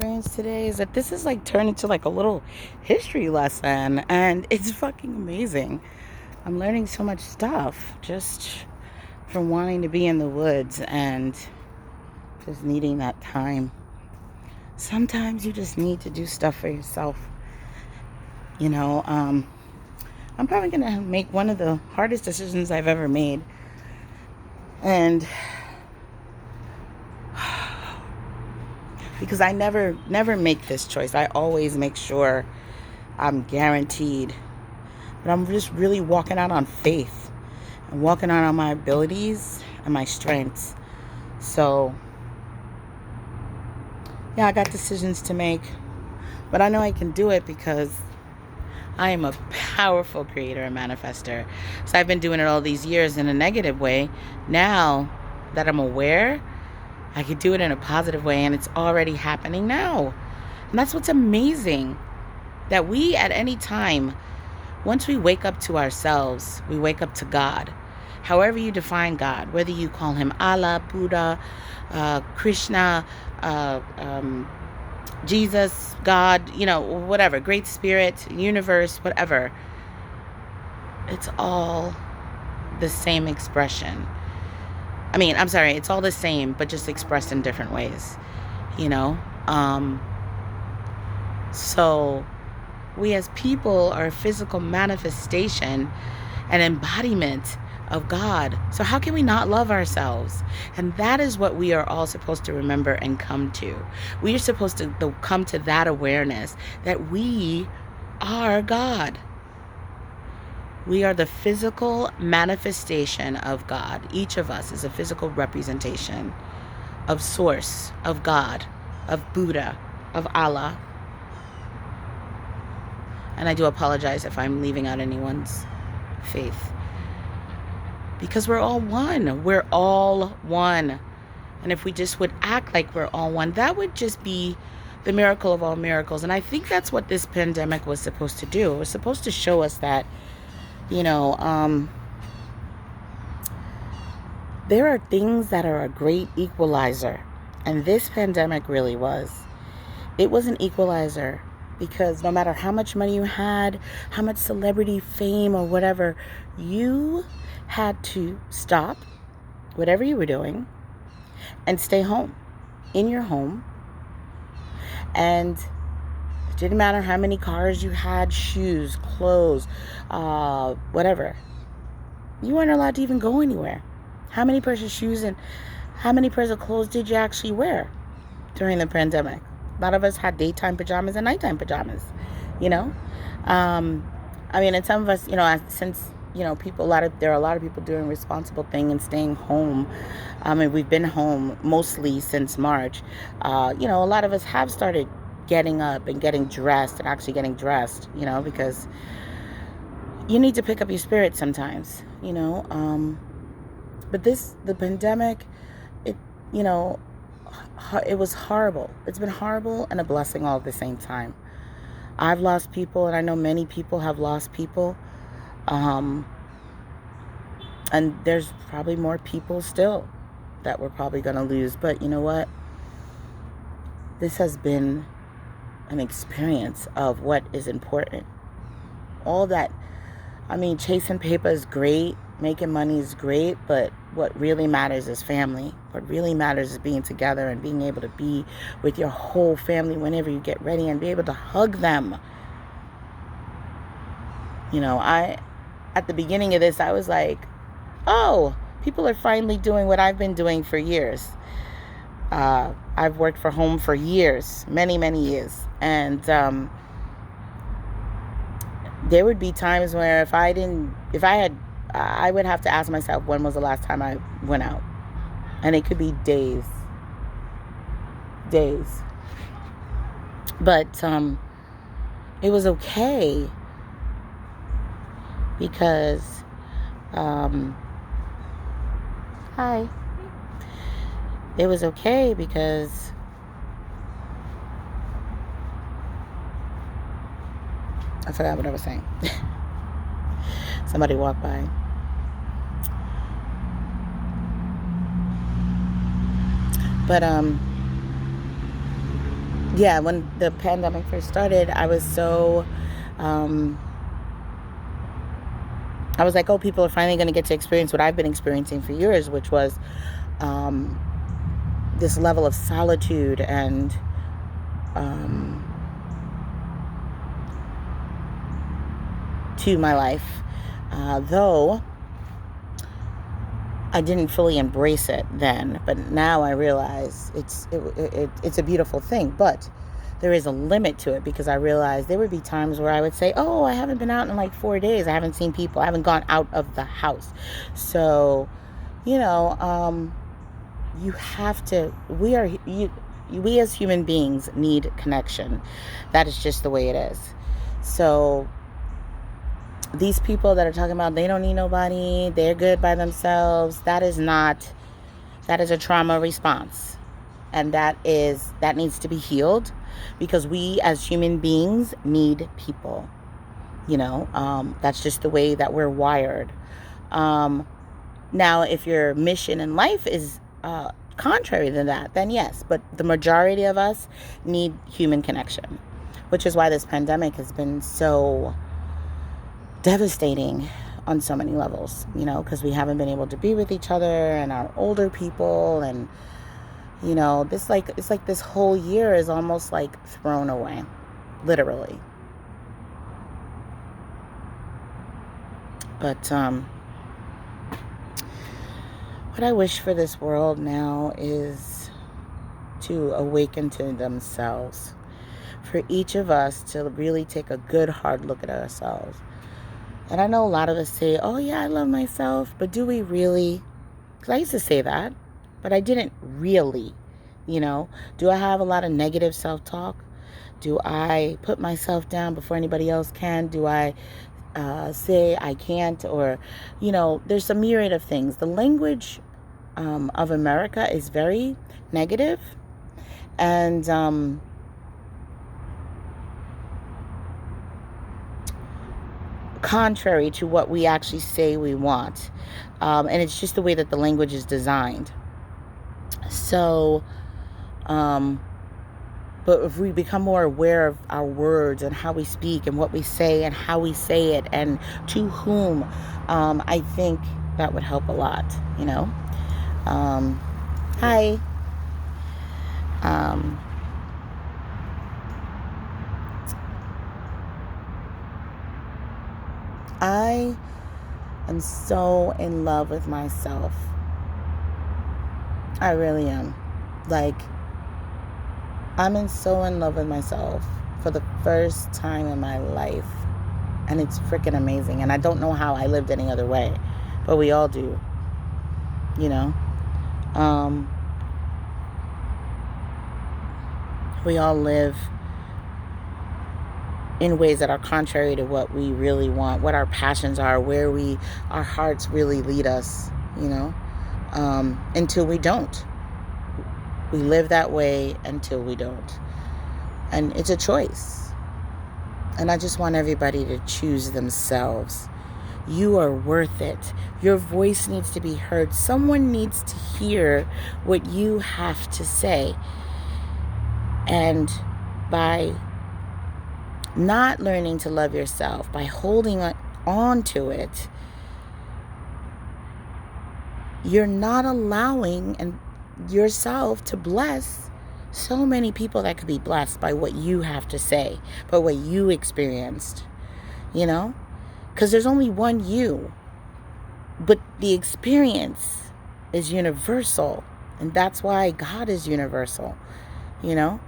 experience today is that this is like turned into like a little history lesson, and it's fucking amazing. I'm learning so much stuff just from wanting to be in the woods and just needing that time. Sometimes you just need to do stuff for yourself. You know, I'm probably gonna make one of the hardest decisions I've ever made, and because I never make this choice, I always make sure I'm guaranteed. But I'm just really walking out on faith and walking out on my abilities and my strengths. So, yeah, I got decisions to make, but I know I can do it because I am a powerful creator and manifester. So I've been doing it all these years in a negative way. Now that I'm aware, I could do it in a positive way, and it's already happening now. And that's what's amazing, that we at any time, once we wake up to ourselves, we wake up to God. However you define God, whether you call him Allah, Buddha, Krishna, Jesus, God, whatever, Great Spirit, universe, whatever. It's all the same expression. I'm sorry, it's all the same, but just expressed in different ways, you know? So we as people are a physical manifestation and embodiment of God. So how can we not love ourselves? And that is what we are all supposed to remember and come to. We are supposed to come to that awareness that we are God. We are the physical manifestation of God. Each of us is a physical representation of Source, of God, of Buddha, of Allah. And I do apologize if I'm leaving out anyone's faith. Because we're all one. We're all one. And if we just would act like we're all one, that would just be the miracle of all miracles. And I think that's what this pandemic was supposed to do. It was supposed to show us that, there are things that are a great equalizer. And this pandemic really was. It was an equalizer. Because no matter how much money you had, how much celebrity fame or whatever, you had to stop whatever you were doing and stay home, in your home. And it didn't matter how many cars you had, shoes, clothes, whatever. You weren't allowed to even go anywhere. How many pairs of shoes and how many pairs of clothes did you actually wear during the pandemic? A lot of us had daytime pajamas and nighttime pajamas, and some of us, since, there are a lot of people doing responsible thing and staying home. We've been home mostly since March. A lot of us have started getting up and getting dressed and actually getting dressed, because you need to pick up your spirit sometimes, but the pandemic, it was horrible. It's been horrible and a blessing all at the same time. I've lost people, and I know many people have lost people. And there's probably more people still that we're probably going to lose. But you know what? This has been an experience of what is important. All that, chasing paper is great. Making money is great, but what really matters is family. What really matters is being together and being able to be with your whole family whenever you get ready and be able to hug them. At the beginning of this, I was like, oh, people are finally doing what I've been doing for years. I've worked for home for years, many, many years. And there would be times where I would have to ask myself, when was the last time I went out? And it could be days. But it was okay because hi. It was okay because I forgot what I was saying. Somebody walked by. But yeah, when the pandemic first started, I was so, um, I was like, oh, people are finally going to get to experience what I've been experiencing for years, which was um, this level of solitude and um, to my life. Though I didn't fully embrace it then, but now I realize it's a beautiful thing. But there is a limit to it, because I realized there would be times where I would say, "Oh, I haven't been out in like 4 days. I haven't seen people. I haven't gone out of the house." So, you know, you have to. We as human beings need connection. That is just the way it is. So these people that are talking about they don't need nobody, they're good by themselves, that is a trauma response. And that needs to be healed, because we as human beings need people. That's just the way that we're wired. Now, if your mission in life is contrary to that, then yes, but the majority of us need human connection, which is why this pandemic has been so devastating on so many levels, because we haven't been able to be with each other and our older people. And, it's like this whole year is almost like thrown away, literally. But what I wish for this world now is to awaken to themselves, for each of us to really take a good hard look at ourselves. And I know a lot of us say, oh yeah, I love myself, but do we really? Because I used to say that, but I didn't really, Do I have a lot of negative self-talk? Do I put myself down before anybody else can? Do I say I can't? Or, there's a myriad of things. The language of America is very negative, and contrary to what we actually say we want. And it's just the way that the language is designed. So, but if we become more aware of our words and how we speak and what we say and how we say it and to whom, I think that would help a lot, Hi. I am so in love with myself. I really am. I'm so in love with myself for the first time in my life. And it's freaking amazing. And I don't know how I lived any other way. But we all do. We all live in ways that are contrary to what we really want, what our passions are, where our hearts really lead us, until we don't. We live that way until we don't. And it's a choice. And I just want everybody to choose themselves. You are worth it. Your voice needs to be heard. Someone needs to hear what you have to say. And by not learning to love yourself, by holding on to it, you're not allowing yourself to bless so many people that could be blessed by what you have to say, by what you experienced, because there's only one you, but the experience is universal. And that's why God is universal, the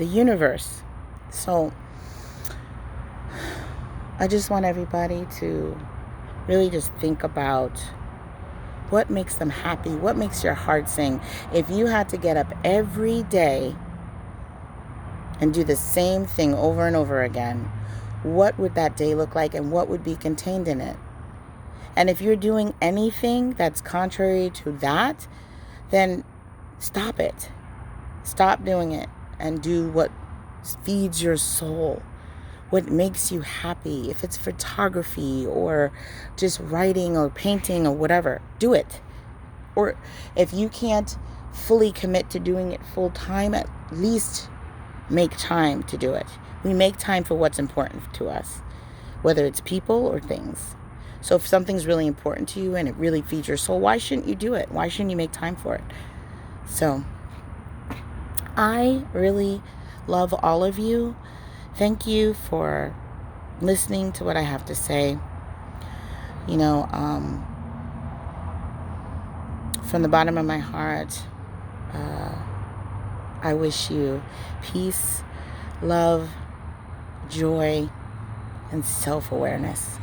universe. So I just want everybody to really just think about what makes them happy, what makes your heart sing. If you had to get up every day and do the same thing over and over again, what would that day look like, and what would be contained in it? And if you're doing anything that's contrary to that, then stop it. Stop doing it and do what feeds your soul, what makes you happy. If it's photography or just writing or painting or whatever, do it. Or if you can't fully commit to doing it full time, at least make time to do it. We make time for what's important to us, whether it's people or things. So if something's really important to you and it really feeds your soul, why shouldn't you do it? Why shouldn't you make time for it? So I really love all of you. Thank you for listening to what I have to say. You know, from the bottom of my heart, I wish you peace, love, joy, and self-awareness.